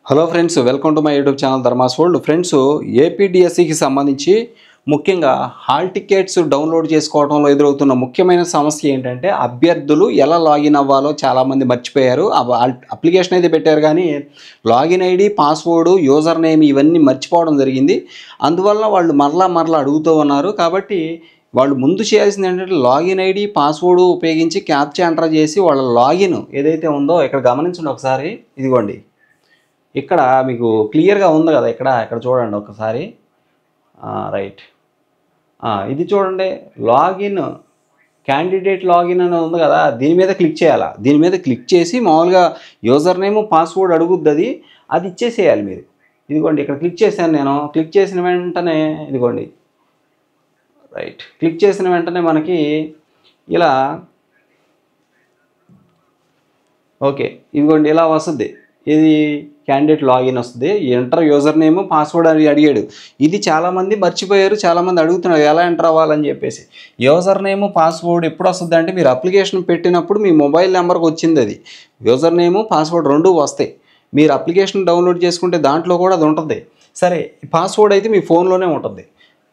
Hello friends, welcome to my YouTube channel Dharma's world. Friends, ఏపీడిఎస్సికి సంబంధించి ముఖ్యంగా హాల్ టికెట్స్ డౌన్లోడ్ చేసుకోవడంలో ఎదురవుతున్న ముఖ్యమైన సమస్య ఏంటంటే అభ్యర్థులు ఎలా లాగిన్ అవ్వాలో చాలామంది మర్చిపోయారు. అప్లికేషన్ అయితే పెట్టారు కానీ login ID, password, user name ఇవన్నీ మర్చిపోవడం జరిగింది. అందువల్ల వాళ్ళు మరలా అడుగుతూ ఉన్నారు. కాబట్టి వాళ్ళు ముందు చేయాల్సింది ఏంటంటే లాగిన్ ఐడి, పాస్వర్డ్ ఉపయోగించి క్యాప్చా ఎంటర్ చేసి వాళ్ళ లాగిన్ ఏదైతే ఉందో ఇక్కడ గమనించండి ఒకసారి. ఇదిగోండి, ఇక్కడ మీకు క్లియర్గా ఉంది కదా, ఇక్కడ చూడండి ఒకసారి. రైట్, ఇది చూడండి, లాగిన్ క్యాండిడేట్ లాగిన్ అని ఉంది కదా, దీని మీద క్లిక్ చేయాలా. దీని మీద క్లిక్ చేసి మామూలుగా యూజర్ నేమ్, పాస్వర్డ్ అడుగుద్ది, అది ఇచ్చేసేయాలి మీరు. ఇదిగోండి, ఇక్కడ క్లిక్ చేశాను నేను. క్లిక్ చేసిన వెంటనే ఇదిగోండి, రైట్, క్లిక్ చేసిన వెంటనే మనకి ఇలా ఓకే, ఇదిగోండి ఇలా వస్తుంది. ఇది క్యాండిడేట్ లాగిన్ వస్తుంది. ఎంటర్ యూజర్ నేమ్, పాస్వర్డ్ అని అడిగాడు. ఇది చాలామంది మర్చిపోయారు, చాలామంది అడుగుతున్నారు ఎలా ఎంటర్ అవ్వాలని చెప్పేసి. యూజర్ నేమ్, పాస్వర్డ్ ఎప్పుడు వస్తుంది అంటే మీరు అప్లికేషన్ పెట్టినప్పుడు మీ మొబైల్ నెంబర్కి వచ్చింది. అది యూజర్ నేమ్, పాస్వర్డ్ రెండూ వస్తాయి. మీరు అప్లికేషన్ డౌన్లోడ్ చేసుకుంటే దాంట్లో కూడా అది ఉంటుంది. సరే, పాస్వర్డ్ అయితే మీ ఫోన్లోనే ఉంటుంది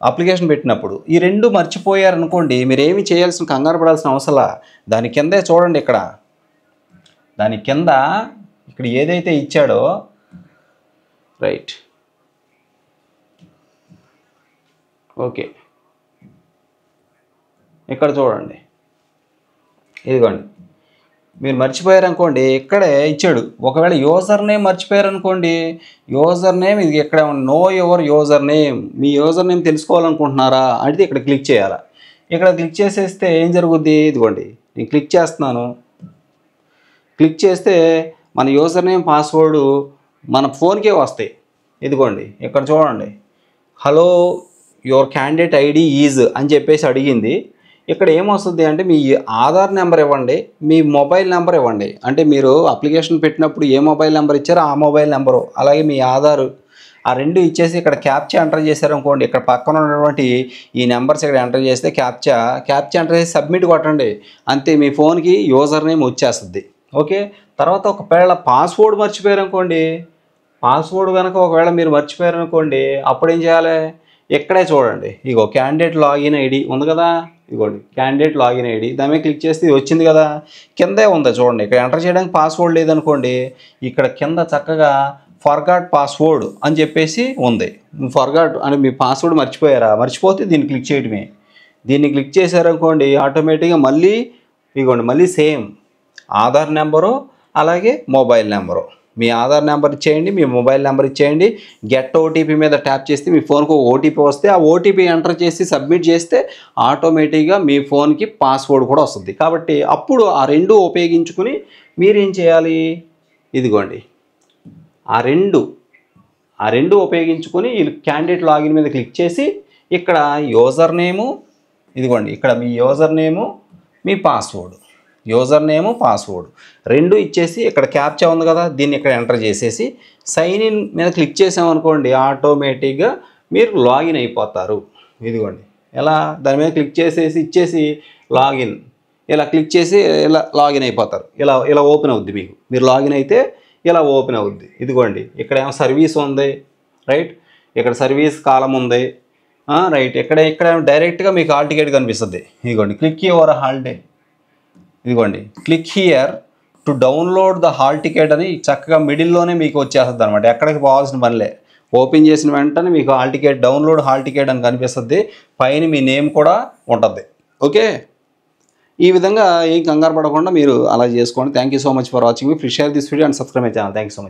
అప్లికేషన్ పెట్టినప్పుడు. ఈ రెండు మర్చిపోయారనుకోండి, మీరు ఏమి చేయాల్సిన, కంగారు పడాల్సిన అవసరం. దాని కిందే చూడండి, దాని కింద ఇక్కడ ఏదైతే ఇచ్చాడో, రైట్, ఓకే, ఇక్కడ చూడండి. ఇదిగోండి, మీరు మర్చిపోయారనుకోండి ఇక్కడే ఇచ్చాడు. ఒకవేళ యూజర్ నేమ్ మర్చిపోయారనుకోండి, యూజర్ నేమ్ ఇది ఎక్కడ నో యువర్ యూజర్ నేమ్, మీ యూజర్ నేమ్ తెలుసుకోవాలనుకుంటున్నారా అంటే ఇక్కడ క్లిక్ చేయాలి. ఇక్కడ క్లిక్ చేసేస్తే ఏం జరుగుద్ది, ఇదిగోండి నేను క్లిక్ చేస్తున్నాను. క్లిక్ చేస్తే మన యూజర్ నేమ్, పాస్వర్డ్ మన ఫోన్కే వస్తాయి. ఇదిగోండి ఇక్కడ చూడండి, hello your candidate ID is అని చెప్పేసి అడిగింది. ఇక్కడ ఏమొస్తుంది అంటే మీ ఆధార్ నెంబర్ ఇవ్వండి, మీ మొబైల్ నెంబర్ ఇవ్వండి. అంటే మీరు అప్లికేషన్ పెట్టినప్పుడు ఏ మొబైల్ నెంబర్ ఇచ్చారో ఆ మొబైల్ నెంబరు, అలాగే మీ ఆధారు, ఆ రెండు ఇచ్చేసి ఇక్కడ క్యాప్చా ఎంటర్ చేశారనుకోండి, ఇక్కడ పక్కన ఉన్నటువంటి ఈ నెంబర్స్ ఇక్కడ ఎంటర్ చేస్తే క్యాప్చా ఎంటర్ చేసి సబ్మిట్ కొట్టండి. అంతే, మీ ఫోన్కి యూజర్ నేమ్ వచ్చేస్తుంది. ఓకే, తర్వాత ఒకవేళ పాస్వర్డ్ మర్చిపోయారనుకోండి, పాస్వర్డ్ కనుక ఒకవేళ మీరు మర్చిపోయారనుకోండి, అప్పుడు ఏం చేయాలి, ఇక్కడే చూడండి, ఇగో క్యాండిడేట్ లాగిన్ ఐడి ఉంది కదా, ఇదిగోండి క్యాండిడేట్ లాగిన్ ఐడి, దాని మీద క్లిక్ చేస్తే ఇది వచ్చింది కదా, కిందే ఉందా చూడండి. ఇక్కడ ఎంటర్ చేయడానికి పాస్వర్డ్ లేదనుకోండి, ఇక్కడ కింద చక్కగా ఫర్గాట్ పాస్వర్డ్ అని చెప్పేసి ఉంది. ఫర్గాట్ అని మీ పాస్వర్డ్ మర్చిపోతే దీన్ని క్లిక్ చేయడమే. దీన్ని క్లిక్ చేశారనుకోండి ఆటోమేటిక్గా మళ్ళీ ఇదిగోండి, మళ్ళీ సేమ్ ఆధార్ నెంబరు అలాగే మొబైల్ నెంబరు. మీ ఆధార్ నెంబర్ ఇచ్చేయండి, మీ మొబైల్ నెంబర్ ఇచ్చేయండి. గెట్ ఓటీపీ మీద ట్యాప్ చేస్తే మీ ఫోన్కి ఓటీపీ వస్తే ఆ ఓటీపీ ఎంటర్ చేసి సబ్మిట్ చేస్తే ఆటోమేటిక్గా మీ ఫోన్కి పాస్వర్డ్ కూడా వస్తుంది. కాబట్టి అప్పుడు ఆ రెండు ఉపయోగించుకుని మీరేం చేయాలి, ఇదిగోండి ఆ రెండు ఉపయోగించుకొని ఈ క్యాండిడేట్ లాగిన్ మీద క్లిక్ చేసి ఇక్కడ యూజర్ నేము, ఇదిగోండి ఇక్కడ మీ యూజర్ నేము, మీ పాస్వర్డ్, యూజర్ నేము, పాస్వర్డ్ రెండు ఇచ్చేసి ఇక్కడ క్యాప్చా ఉంది కదా, దీన్ని ఇక్కడ ఎంటర్ చేసేసి సైన్ ఇన్ మీద క్లిక్ చేసామనుకోండి, ఆటోమేటిక్గా మీరు లాగిన్ అయిపోతారు. ఇదిగోండి ఎలా దాని మీద క్లిక్ చేసేసి ఇచ్చేసి లాగిన్, ఇలా క్లిక్ చేసి ఇలా లాగిన్ అయిపోతారు. ఇలా ఓపెన్ అవుద్ది. మీరు లాగిన్ అయితే ఇలా ఓపెన్ అవుద్ది. ఇదిగోండి ఇక్కడ ఏమో సర్వీస్ ఉంది, రైట్, ఇక్కడ సర్వీస్ కాలం ఉంది, రైట్, ఇక్కడ డైరెక్ట్గా మీకు హాల్ టికెట్ కనిపిస్తుంది. ఇదిగోండి క్లిక్ యువర్ హాలిడే, ఇదిగోండి click here to download the hall ticket అని చక్కగా మిడిల్లోనే మీకు వచ్చేస్తుంది అనమాట. ఎక్కడికి పోవాల్సిన పనిలే. ఓపెన్ చేసిన వెంటనే మీకు hall ticket, download hall ticket అని కనిపిస్తుంది. పైన మీ నేమ్ కూడా ఉంటుంది. ఓకే, ఈ విధంగా ఏం కంగారు పడకుండా మీరు అలా చేసుకోండి. Thank you so much for watching. Please share this video and subscribe my channel. Thank you so much.